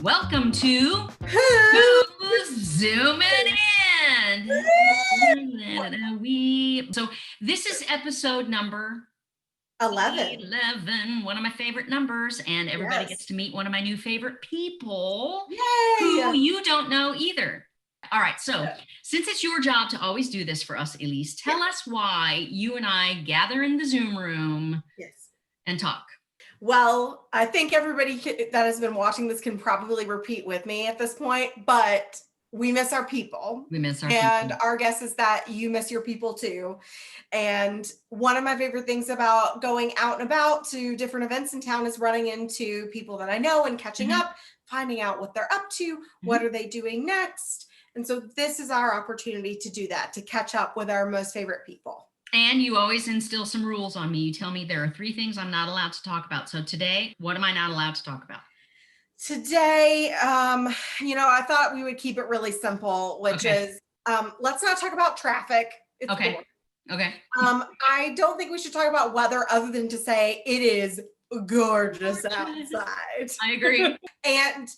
Welcome to Who's Zooming In? So this is episode number 11, one of my favorite numbers, and everybody gets to meet one of my new favorite people. Yay! Who you don't know either. All right, so since it's your job to always do this for us, Elise, tell us why you and I gather in the Zoom room and talk. Well, I think everybody that has been watching this can probably repeat with me at this point, but we miss our people. We miss our and people. our guess is that you miss your people too. And one of my favorite things about going out and about to different events in town is running into people that I know and catching up, finding out what they're up to, what are they doing next. And so this is our opportunity to do that, to catch up with our most favorite people. And you always instill some rules on me. You tell me there are 3 things I'm not allowed to talk about. So today, what am I not allowed to talk about? Today, I thought we would keep it really simple, which is, let's not talk about traffic. It's Okay. boring. Okay. I don't think we should talk about weather other than to say it is gorgeous outside. I agree. And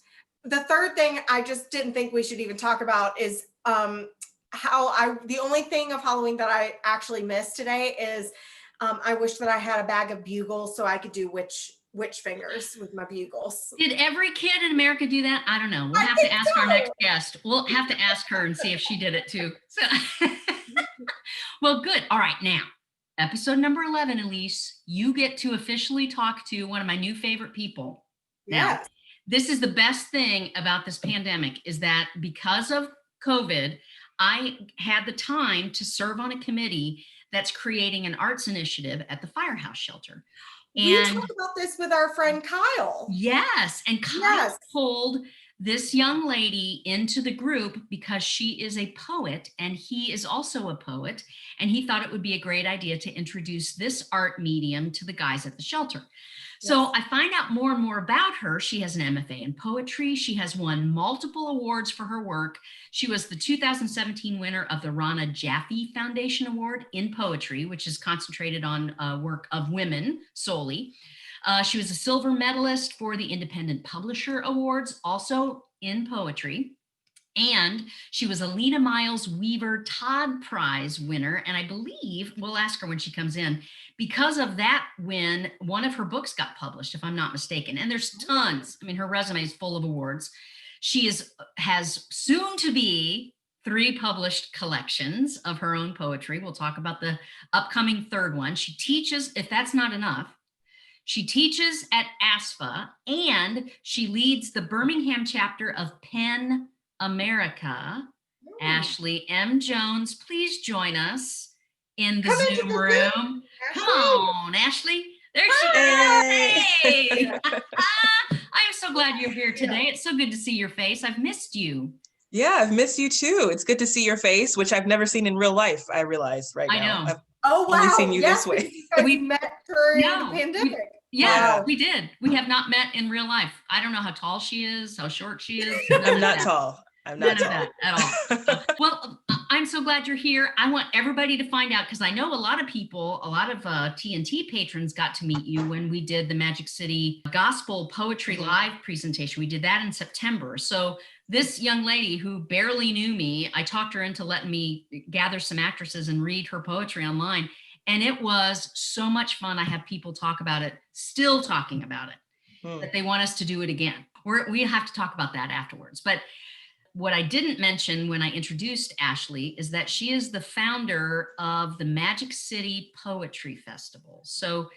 the third thing I just didn't think we should even talk about is the only thing of Halloween that I actually missed today is I wish that I had a bag of bugles so I could do witch fingers with my bugles. Did every kid in America do that? I don't know. We'll have to ask our next guest. We'll have to ask her and see if she did it too. So, well, good. All right. Now, episode number 11, Elise, you get to officially talk to one of my new favorite people. Now, this is the best thing about this pandemic is that because of COVID, I had the time to serve on a committee that's creating an arts initiative at the Firehouse Shelter. And we talked about this with our friend Kyle. Yes. And Kyle pulled this young lady into the group because she is a poet and he is also a poet. And he thought it would be a great idea to introduce this art medium to the guys at the shelter. So I find out more and more about her. She has an MFA in poetry. She has won multiple awards for her work. She was the 2017 winner of the Rana Jaffe Foundation Award in poetry, which is concentrated on work of women solely. She was a silver medalist for the Independent Publisher Awards, also in poetry. And she was a Lena Miles Weaver Todd Prize winner. And I believe, we'll ask her when she comes in, because of that win, one of her books got published, if I'm not mistaken. And there's tons. I mean, her resume is full of awards. She has soon to be 3 published collections of her own poetry. We'll talk about the upcoming 3rd one. She teaches, if that's not enough, she teaches at ASFA and she leads the Birmingham chapter of Penn America. Ashley M. Jones, please join us in the Zoom room. Come on, Ashley. There she is. Hey. I am so glad you're here today. It's so good to see your face. I've missed you. Yeah, I've missed you too. It's good to see your face, which I've never seen in real life, I realize right now. I know. I've only seen you this way. We met during the pandemic. We did. We have not met in real life. I don't know how tall she is, how short she is. I'm not tall. I'm not tall. None of that at all. Well, I'm so glad you're here. I want everybody to find out, because I know a lot of people, a lot of TNT patrons got to meet you when we did the Magic City Gospel Poetry Live presentation. We did that in September. So this young lady who barely knew me, I talked her into letting me gather some actresses and read her poetry online. And it was so much fun. I have people talk about it, still talking about it, that they want us to do it again. We have to talk about that afterwards. But what I didn't mention when I introduced Ashley is that she is the founder of the Magic City Poetry Festival. So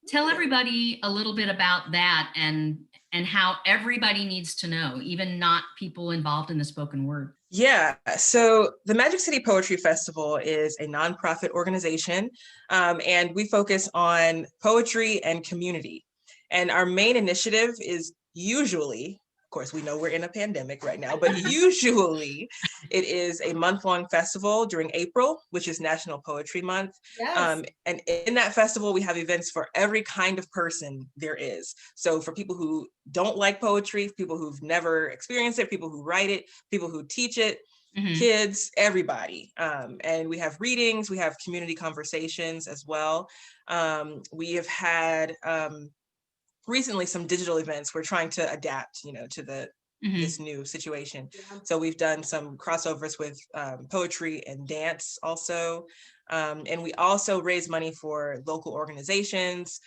tell everybody a little bit about that and how everybody needs to know, even not people involved in the spoken word. Yeah, so the Magic City Poetry Festival is a nonprofit organization, and we focus on poetry and community. And our main initiative is usually, of course, we know we're in a pandemic right now, but usually it is a month-long festival during April, which is National Poetry Month. And in that festival, we have events for every kind of person there is. So for people who don't like poetry, people who've never experienced it, people who write it, people who teach it, kids, everybody. And we have readings, we have community conversations as well. We have had recently some digital events. We're trying to adapt, to the this new situation. Yeah. So we've done some crossovers with poetry and dance also. And we also raise money for local organizations.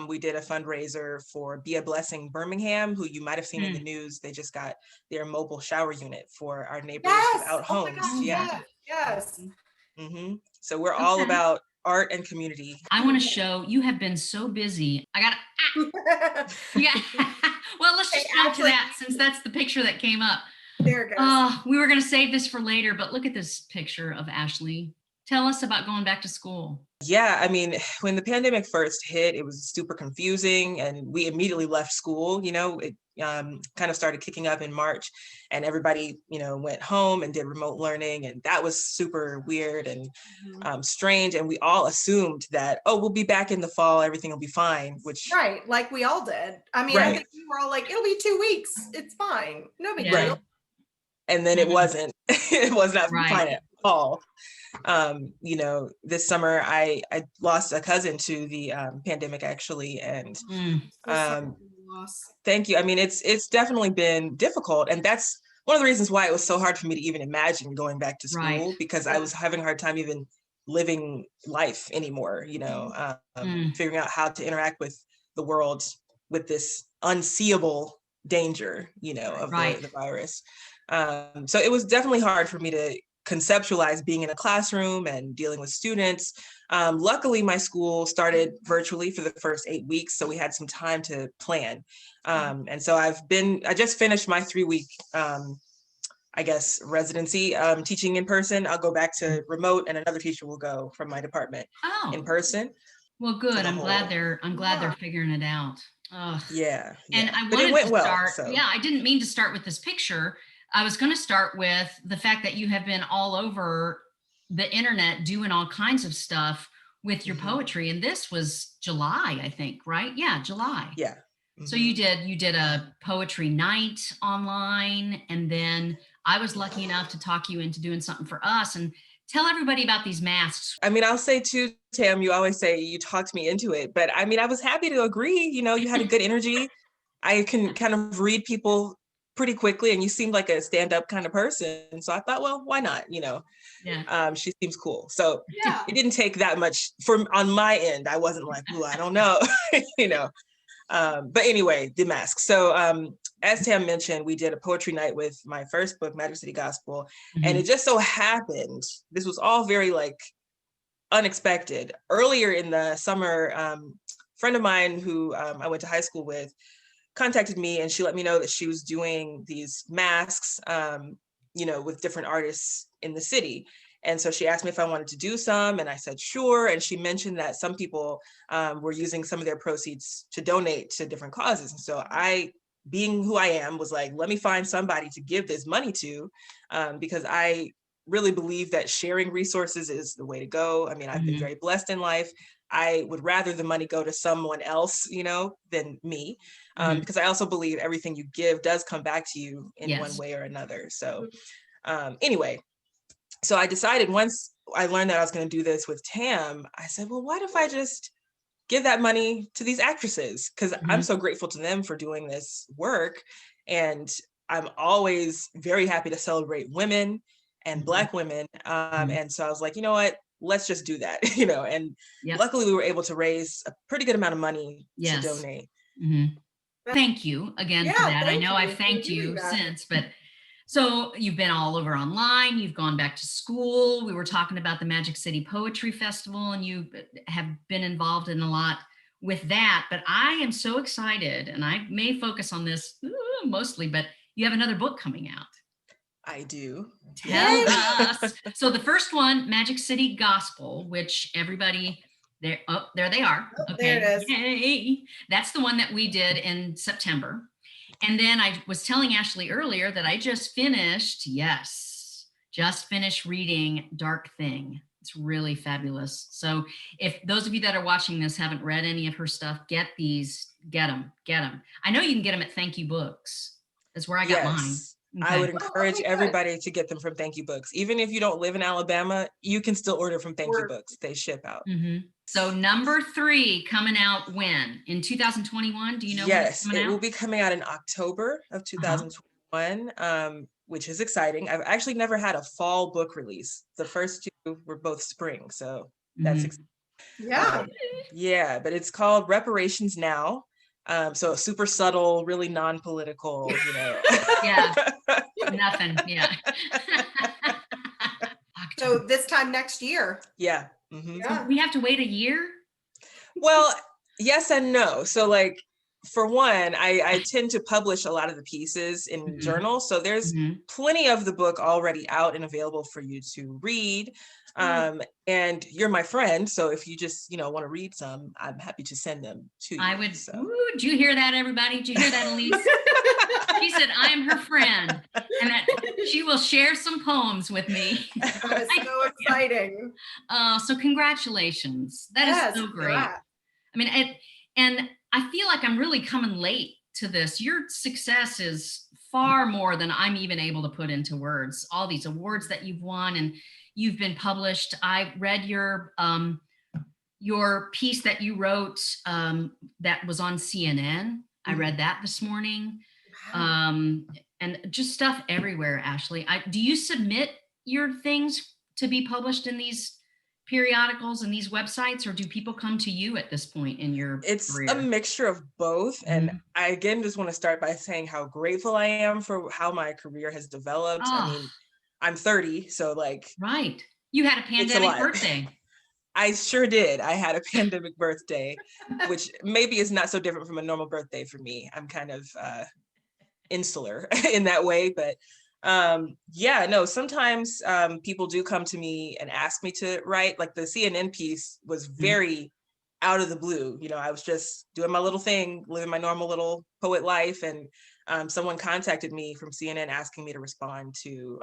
We did a fundraiser for Be a Blessing Birmingham, who you might have seen in the news. They just got their mobile shower unit for our neighbors without Oh my homes. gosh, Yeah. yes. So we're all Okay. about art and community. I want to show you have been so busy. I got yeah. Well, let's just Hey, jump to Ashley. that since that's the picture that came up. There it goes. We were going to save this for later, but look at this picture of Ashley. Tell us about going back to school. Yeah, I mean, when the pandemic first hit, it was super confusing and we immediately left school. It kind of started kicking up in March and everybody, went home and did remote learning. And that was super weird and strange. And we all assumed that, oh, we'll be back in the fall, everything will be fine, which. Right, like we all did. I mean, I think we were all like, it'll be 2 weeks. It's fine. No big deal. And then it wasn't, it was not fine at all. This summer I lost a cousin to the pandemic actually, and thank you. I mean, it's definitely been difficult, and that's one of the reasons why it was so hard for me to even imagine going back to school, because I was having a hard time even living life anymore, figuring out how to interact with the world with this unseeable danger, of the virus. So it was definitely hard for me to conceptualize being in a classroom and dealing with students. Luckily, my school started virtually for the first 8 weeks, so we had some time to plan. And so I just finished my 3-week, residency teaching in person. I'll go back to remote, and another teacher will go from my department in person. Well, good. I'm glad they're figuring it out. Yeah. And I but wanted it went to well. start. So. Yeah, I didn't mean to start with this picture. I was going to start with the fact that you have been all over the internet doing all kinds of stuff with your poetry. And this was July, I think, right? Yeah, July. Yeah. So you did a poetry night online, and then I was lucky enough to talk you into doing something for us. And tell everybody about these masks. I mean, I'll say too, Tam, you always say you talked me into it, but I mean, I was happy to agree. You had a good energy. I can kind of read people pretty quickly, and you seemed like a stand-up kind of person. So I thought, well, why not? Yeah. She seems cool. So it didn't take that much on my end. I wasn't like, ooh, I don't know, but anyway, the masks. So as Tam mentioned, we did a poetry night with my first book, Magic City Gospel. And it just so happened, this was all very unexpected. Earlier in the summer, a friend of mine who I went to high school with contacted me, and she let me know that she was doing these masks, with different artists in the city. And so she asked me if I wanted to do some, and I said, sure. And she mentioned that some people were using some of their proceeds to donate to different causes. And so I, being who I am, was like, let me find somebody to give this money to, because I really believe that sharing resources is the way to go. I mean, I've been very blessed in life. I would rather the money go to someone else, than me, because I also believe everything you give does come back to you in one way or another. So anyway, so I decided, once I learned that I was going to do this with Tam, I said, well, what if I just give that money to these actresses? Because I'm so grateful to them for doing this work. And I'm always very happy to celebrate women and Black women. And so I was like, you know what? Let's just do that, and luckily we were able to raise a pretty good amount of money to donate. Thank you again for that. I know I've thanked you since, but so you've been all over online, you've gone back to school. We were talking about the Magic City Poetry Festival, and you have been involved in a lot with that, but I am so excited, and I may focus on this mostly, but you have another book coming out. I do. Tell us. So the first one, Magic City Gospel, which everybody, there they are. Oh, okay. There it is. Yay. That's the one that we did in September. And then I was telling Ashley earlier that I just finished reading Dark Thing. It's really fabulous. So if those of you that are watching this haven't read any of her stuff, get them. I know you can get them at Thank You Books. That's where I got mine. Okay. I would encourage everybody to get them from Thank You Books. Even if you don't live in Alabama, you can still order from Thank You Books. They ship out. So number 3 coming out when? In 2021? Do you know when it's coming out? It will be coming out in October of 2021. one, which is exciting. I've actually never had a fall book release. The first two were both spring, so that's exciting. Yeah. Yeah, but it's called Reparations Now. So super subtle, really non-political, you know. Yeah. Nothing. Yeah. So this time next year. Yeah. Mhm. Yeah. We have to wait a year? Well, yes and no. So like for one, I tend to publish a lot of the pieces in Mhm. journals. So there's Mhm. plenty of the book already out and available for you to read. And you're my friend. So if you just, want to read some, I'm happy to send them to you. I would. So. Ooh, did you hear that, everybody? Did you hear that, Elise? She said, I am her friend and that she will share some poems with me. That is so exciting. So congratulations. That is so great. Congrats. I mean, and I feel like I'm really coming late to this. Your success is far more than I'm even able to put into words. All these awards that you've won and you've been published. I read your piece that you wrote that was on CNN. I read that this morning. Wow. And just stuff everywhere, Ashley. Do you submit your things to be published in these periodicals and these websites, or do people come to you at this point in your It's career? a mixture of both. And I again just want to start by saying how grateful I am for how my career has developed. I mean, I'm 30, so like right. You had a pandemic birthday. I sure did. I had a pandemic birthday, which maybe is not so different from a normal birthday for me. I'm kind of insular in that way, but yeah, no, sometimes people do come to me and ask me to write. Like the CNN piece was very out of the blue. I was just doing my little thing, living my normal little poet life, and someone contacted me from CNN asking me to respond to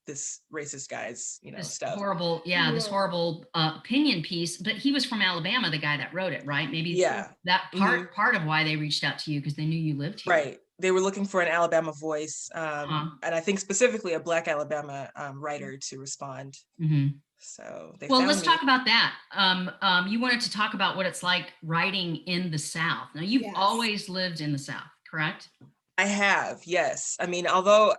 this racist guy's This stuff. Horrible, this horrible opinion piece. But he was from Alabama, the guy that wrote it, right? Maybe that part of why they reached out to you, because they knew you lived here. Right. They were looking for an Alabama voice, and I think specifically a Black Alabama writer to respond. So let's talk about that. You wanted to talk about what it's like writing in the South. Now, you've always lived in the South, correct? I have, yes. I mean, although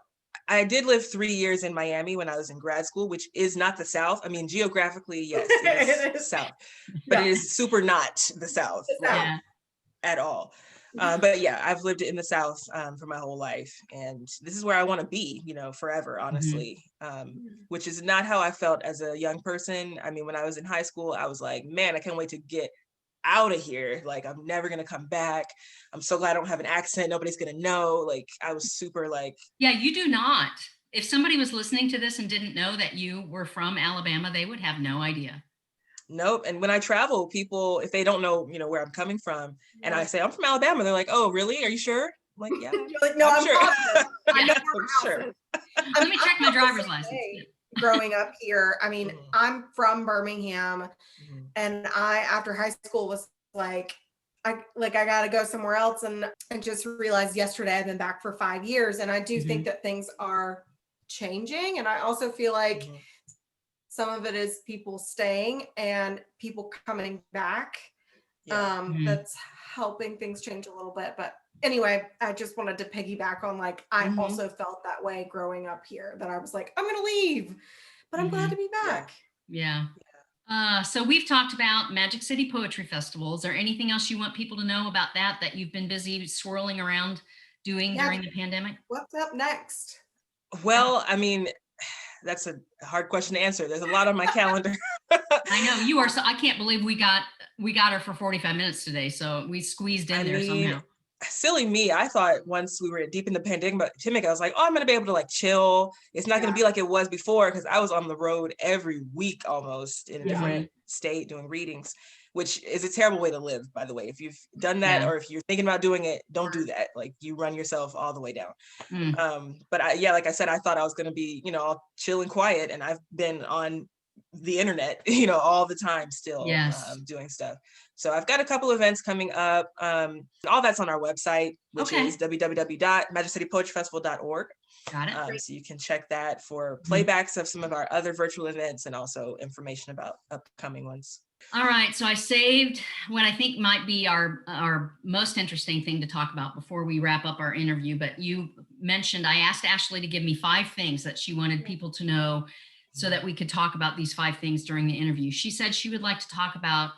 I did live 3 years in Miami when I was in grad school, which is not the South. I mean, geographically, yes, it is South, but it is super not the South, like, at all. But yeah, I've lived in the South for my whole life, and this is where I want to be, forever, honestly, which is not how I felt as a young person. I mean, when I was in high school, I was like, man, I can't wait to get out of here. Like, I'm never going to come back. I'm so glad I don't have an accent. Nobody's going to know. Like, I was super like. Yeah, you do not. If somebody was listening to this and didn't know that you were from Alabama, they would have no idea. Nope. And when I travel, people, if they don't know, where I'm coming from, and I say, I'm from Alabama, they're like, oh, really? Are you sure? I'm like, yeah. You're like, no, I'm sure. I know I'm sure. Let me check my driver's license. Growing up here, I mean, I'm from Birmingham, and I, after high school, was like, I gotta go somewhere else, and just realized yesterday I've been back for 5 years, and I do think that things are changing, and I also feel like some of it is people staying and people coming back. That's helping things change a little bit. But anyway, I just wanted to piggyback on, like, I also felt that way growing up here, that I was like, I'm gonna leave, but I'm glad to be back. So we've talked about Magic City Poetry Festival. Is there anything else you want people to know about that you've been busy swirling around doing during the pandemic? What's up next? Well, I mean, that's a hard question to answer. There's a lot on my calendar. I know you are. So I can't believe we got her for 45 minutes today. So we squeezed in there somehow. Silly me. I thought once we were deep in the pandemic, I was like, oh, I'm going to be able to like chill. It's not going to be like it was before, because I was on the road every week almost in a different state doing readings, which is a terrible way to live, by the way. If you've done that or if you're thinking about doing it, don't do that. Like, you run yourself all the way down. But like I said, I thought I was going to be, all chill and quiet. And I've been on the internet, all the time still doing stuff. So I've got a couple events coming up. All that's on our website, which is www.magiccitypoetryfestival.org. Got it. So you can check that for playbacks of some of our other virtual events and also information about upcoming ones. All right, so I saved what I think might be our most interesting thing to talk about before we wrap up our interview. But you mentioned, I asked Ashley to give me 5 things that she wanted people to know so that we could talk about these 5 things during the interview. She said she would like to talk about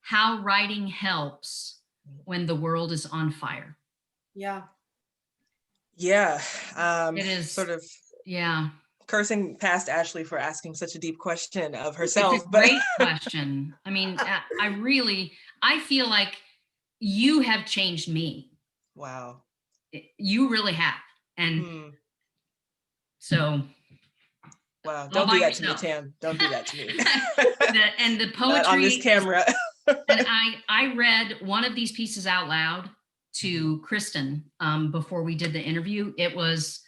how writing helps when the world is on fire. Yeah. Yeah. It is sort of yeah. cursing past Ashley for asking such a deep question of It's herself, a but great question. I mean, I feel like you have changed me. wow. You really have. And Hmm. so Wow. all Don't by do that to me, yourself. Tam. Don't do that to me. And the Not on this poetry is, camera. and I read one of these pieces out loud to Kristen before we did the interview. It was,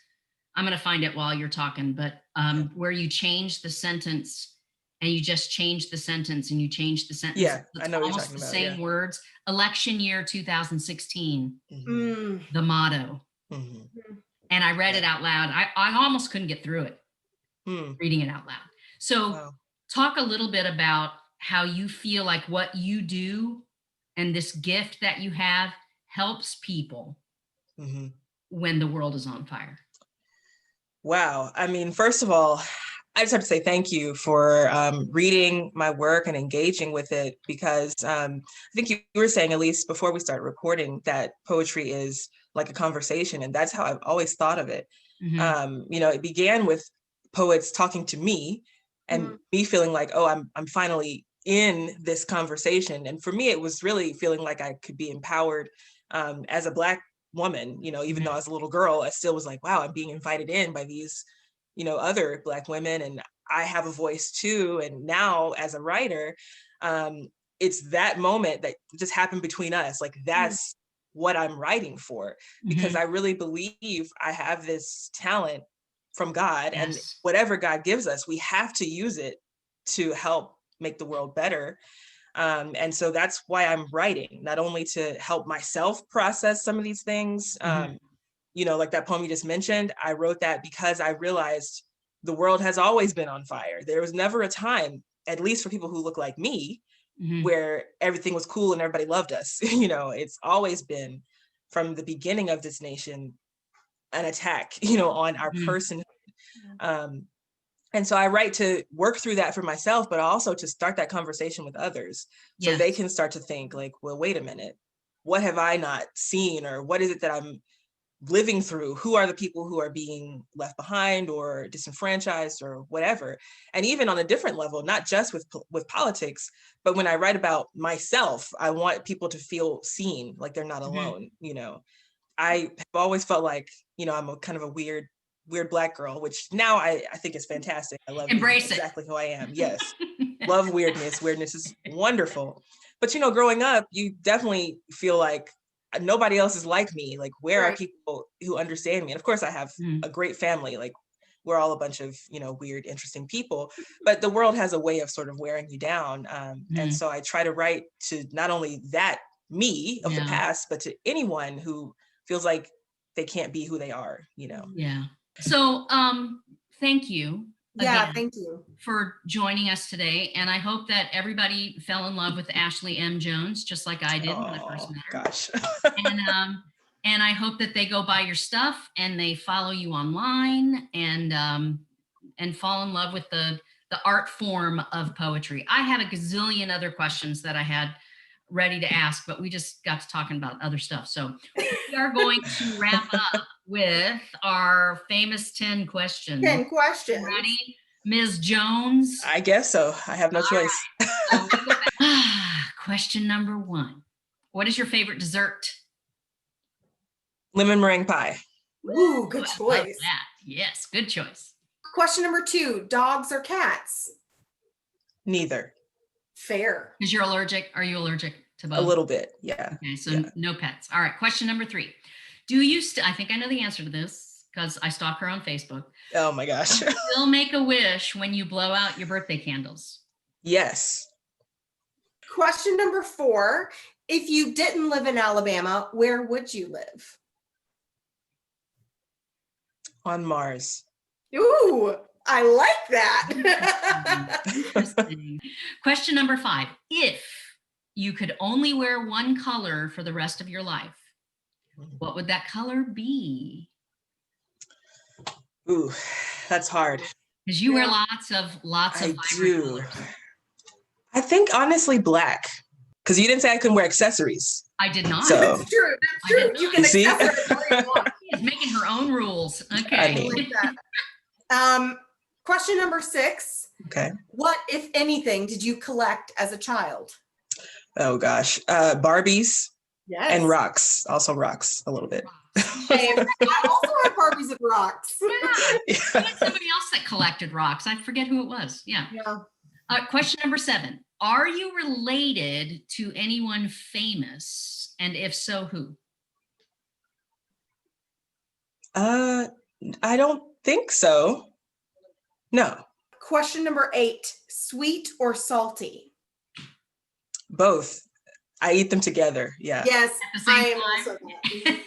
I'm going to find it while you're talking, but where you change the sentence and you just change the sentence and you change the sentence. Yeah, I It's know what you're almost talking the about. same Yeah. words. Election year 2016, Mm. the motto. Mhm. And I read it Yeah. out loud. I almost couldn't get through it, Hmm. reading it out loud. So Wow. talk a little bit about how you feel like what you do and this gift that you have helps people Mhm. when the world is on fire. Wow. I mean, first of all, I just have to say thank you for reading my work and engaging with it, because I think you were saying, at least before we started recording, that poetry is like a conversation, and that's how I've always thought of it. You know, it began with poets talking to me and me feeling like, oh, I'm finally in this conversation. And for me, it was really feeling like I could be empowered as a Black woman, you know, even though I was a little girl, I still was like, wow, I'm being invited in by these, you know, other Black women, and I have a voice too. And now as a writer, it's that moment that just happened between us. Like, that's what I'm writing for, because I really believe I have this talent from God, and Yes. whatever God gives us, we have to use it to help make the world better. And so that's why I'm writing, not only to help myself process some of these things. You know, like that poem you just mentioned, I wrote that because I realized the world has always been on fire. There was never a time, at least for people who look like me, where everything was cool and everybody loved us. You know, it's always been, from the beginning of this nation, an attack, you know, on our person. And so I write to work through that for myself, but also to start that conversation with others, so they can start to think like, well, wait a minute, what have I not seen? Or what is it that I'm living through? Who are the people who are being left behind or disenfranchised or whatever? And even on a different level, not just with politics, but when I write about myself, I want people to feel seen, like they're not alone. You know, I have always felt like, you know, I'm a kind of a weird Black girl, which now I think is fantastic. I love being Embrace it. exactly who I am. Yes. Love weirdness. Weirdness is wonderful. But, you know, growing up, you definitely feel like nobody else is like me. Like, where are people who understand me? And of course, I have a great family. Like, we're all a bunch of, you know, weird, interesting people, but the world has a way of sort of wearing you down. And so I try to write to not only that me of the past, but to anyone who feels like they can't be who they are, you know? Yeah. So, thank you Yeah, again thank you. for joining us today. And I hope that everybody fell in love with Ashley M. Jones, just like I did when I first Oh, met her. gosh. And I hope that they go buy your stuff and they follow you online and fall in love with the art form of poetry. I had a gazillion other questions that I had ready to ask, but we just got to talking about other stuff. So we are going to wrap up with our famous 10 questions. 10 questions. Ready, Ms. Jones? I guess so. I have no choice. So question number 1. What is your favorite dessert? Lemon meringue pie. Ooh, good I love choice. that. Yes, good choice. Question number 2, dogs or cats? Neither. Fair. Because you're allergic. Are you allergic to both? A little bit, yeah. Okay, so yeah. no pets. All right, question number 3. Do you I think I know the answer to this because I stalk her on Facebook. Oh my gosh. Still make a wish when you blow out your birthday candles? Yes. Question number 4, if you didn't live in Alabama, where would you live? On Mars. Ooh, I like that. Interesting. Question number 5. If you could only wear one color for the rest of your life, what would that color be? Ooh, that's hard. Because you wear Yeah. lots of I vibrant do. colors. I think honestly black, because you didn't say I couldn't wear accessories. I did not. So- That's true. I did You not. can You see? accessorize all you want. She is making her own rules. Okay. I mean- I like that. Question number 6. Okay. What, if anything, did you collect as a child? Oh gosh. Barbies Yes. and rocks. Also rocks a little bit. Same. I also have Barbies and rocks. Yeah. I had somebody else that collected rocks. I forget who it was. Yeah. Yeah. Question number 7. Are you related to anyone famous? And if so, who? I don't think so. No, Question number 8. Sweet or salty? both. I eat them together. Yeah. Yes, At the I same am time? also that.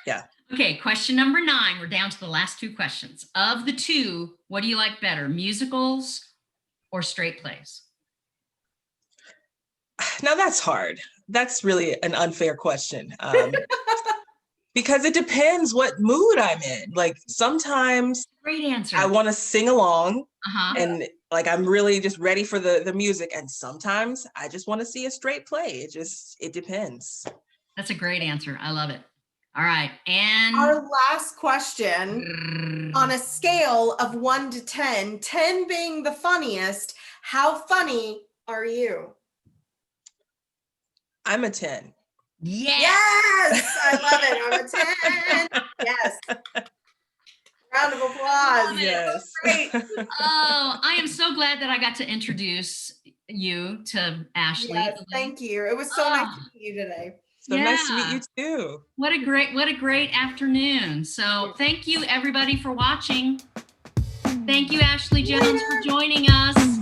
Yeah. Okay, question number 9. We're down to the last 2 questions. Of the 2, what do you like better, musicals or straight plays? Now that's hard. That's really an unfair question. Because it depends what mood I'm in. Like sometimes Great answer. I want to sing along Uh-huh. and like I'm really just ready for the music. And sometimes I just want to see a straight play. It depends. That's a great answer. I love it. All right. And Our last question, on a scale of 1 to 10, 10 being the funniest, how funny are you? I'm a 10. yes. Yes, I love it. I'm a 10. Yes. Round of applause. Yes. Great. Oh, I am so glad that I got to introduce you to Ashley. Yes, thank you. It was so nice to meet you today. So nice to meet Yeah. you too. What a great afternoon. So thank you everybody for watching. Thank you, Ashley Jones, for joining us.